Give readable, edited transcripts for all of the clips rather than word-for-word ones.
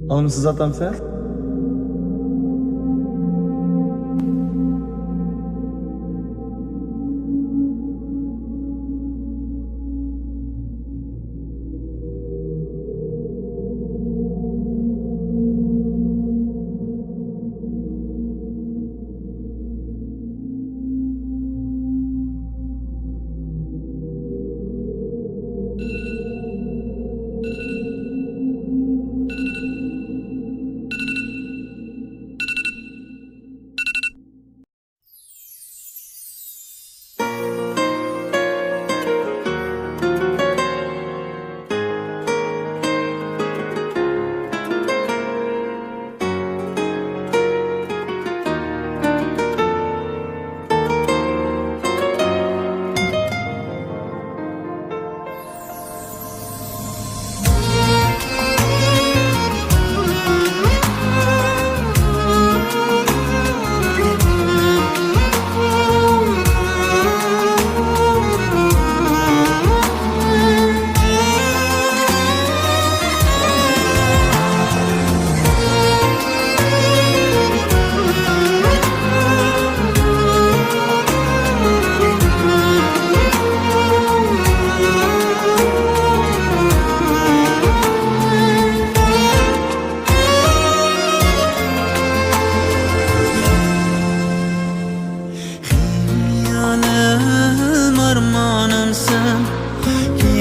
Alımsız atam sen?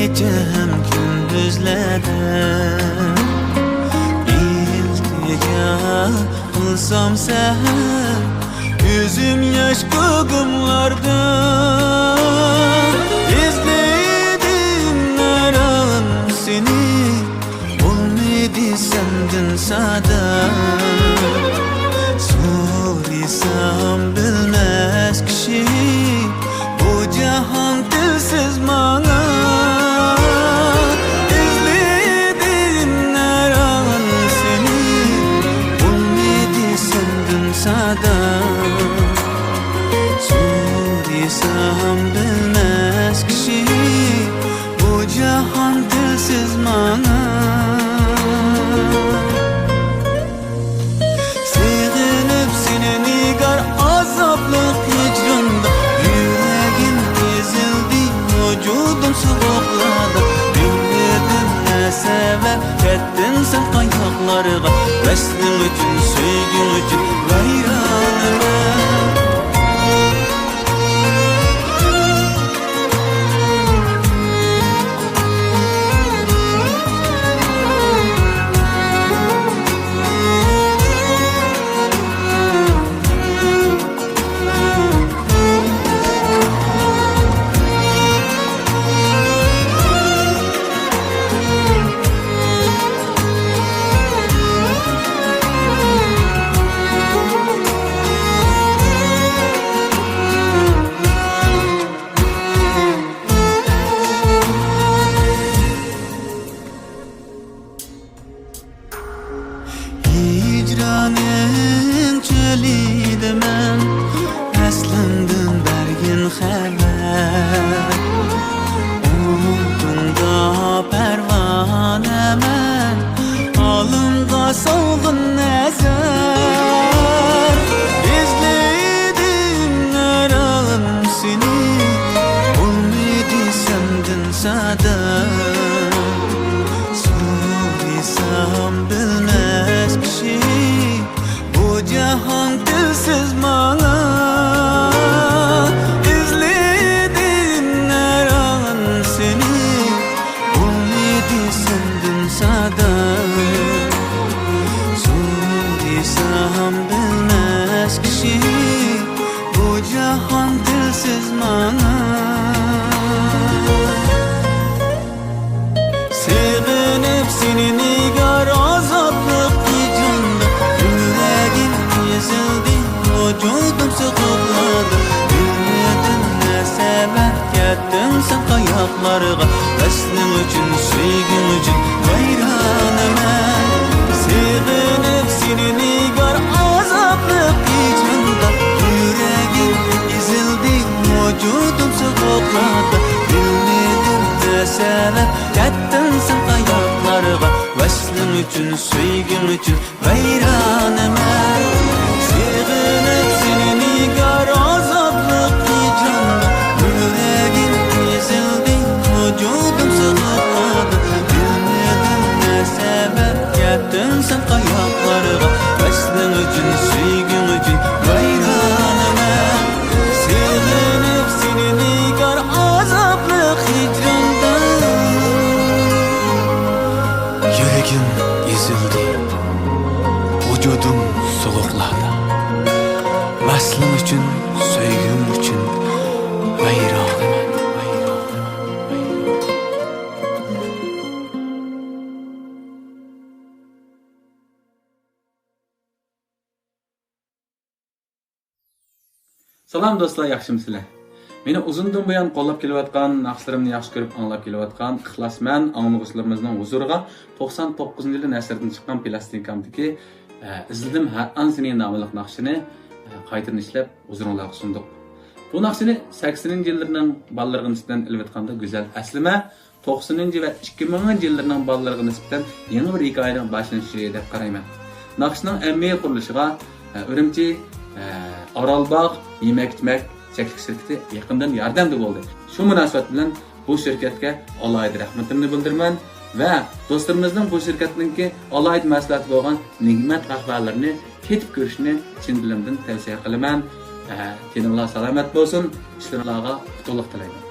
Gecem gündüzlerde İltica kılsam seher Yüzüm yaş kıgımlarda İzledim her an seni Olmadı sendin sada Soruysam bilmez kişi Bu cahan dilsiz bana İzledim her an seni Olmadı sendin sada Soruysam bilmez kişi Bu cahan dilsiz bana Soğukladı Bilmedim ne sebep Ettin sen ayaklarıma Veslim için, sevgin için Gayranım Hicranın çölüydü men Əslimdin bergin xəbər Umudunda pərvanə mən Alımda solğun nəzər İzledim hər an seni Olmadı səndin sada Soruysam bilmez kişi Bu cahan dilsiz bana İzledim her an seni Olmadı sendin sada Soruysam bilmez kişi Bu cahan dilsiz bana Sevinip seni nigar azaplık gecemde Yüreğim ezildi, vücudum sıkıkladı Bilmedim ne sebep kettin sen ayaklarıma Veslim için, sevgin için gayranım ben Sevinip seni nigar azaplık gecemde Yüreğim ezildi, vücudum sıkıkladı Bilmedim ne sebep kettin sen ayaklarıma Veslim üçün, söygün üçün vayronaman. Sevginib seni nigar azoblik hicronda, yuragim ezildi, vujudum sig'inadi. Bilmadim ne sebep yettin sen qayoqlarga, vasling üçün, söygün üçün vayronaman. Sevginib seni nigar azoblik hicronda, yuragim ezildi, vujudum soğuqladi. Vasling üçün, söygüm üçün vayronaman. Salam dostlar, yaxshimsizlar? Meni uzundan buyon qo'llab kelayotgan, naqshlarimni yaxshi ko'rib anglab kelayotgan ixlosman anglag'uchilarimizning huzuriga 99-yili nasrdan chiqqan plastinkamdagi izladim har an seni nomli naqshini qaytadan ishlab huzuringizga sundik. Bu naqshini 80-yillarning bolalarga nisbatan ilvatganda go'zal aslima, 90 va 2000-yillarning bolalarga nisbatan yangi bir hikoyaning boshlanishi deb qarayman. Naqshning ammiy qurilishiga Urumchi Orolbog' yemak-ichmak cheklik shirkati yaqindan yordamda bo'ldi. Shu munosabat bilan bu shirkatga alohida rahmatimni bildiraman va do'stlarimizning bu shirkatningki alohida maslahat bo'lgan ne'mat qahvalarini ketib ko'rishni chin dilimdan tavsiya qilaman. Teninglar salomat bo'lsin, ishlaringizga qutlug' tilayman.